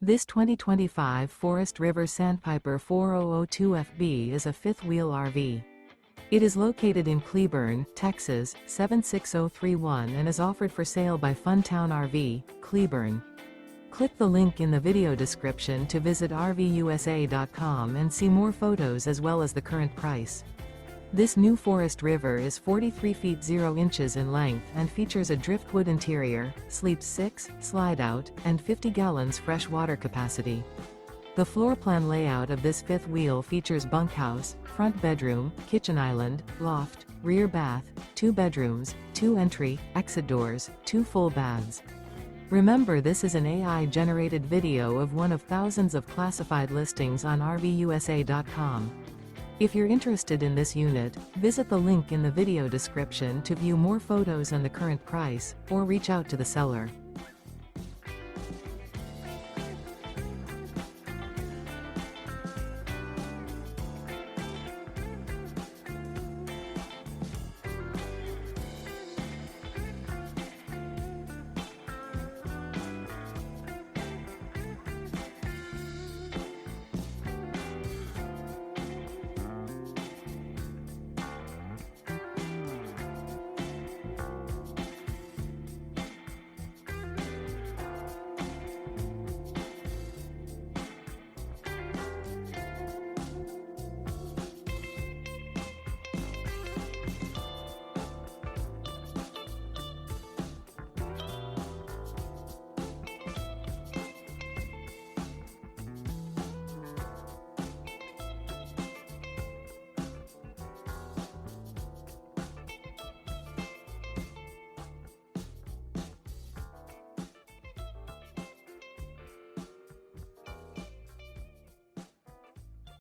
This 2025 Forest River Sandpiper 4002FB is a fifth-wheel RV. It is located in Cleburne, Texas, 76031 and is offered for sale by Funtown RV, Cleburne. Click the link in the video description to visit RVUSA.com and see more photos as well as the current price. This new Forest River is 43 feet 0 inches in length and features a driftwood interior, sleeps 6, slide-out, and 50 gallons fresh water capacity. The floor plan layout of this fifth wheel features bunkhouse, front bedroom, kitchen island, loft, rear bath, 2 bedrooms, 2 entry, exit doors, 2 full baths. Remember, this is an AI-generated video of one of thousands of classified listings on RVUSA.com. If you're interested in this unit, visit the link in the video description to view more photos and the current price, or reach out to the seller.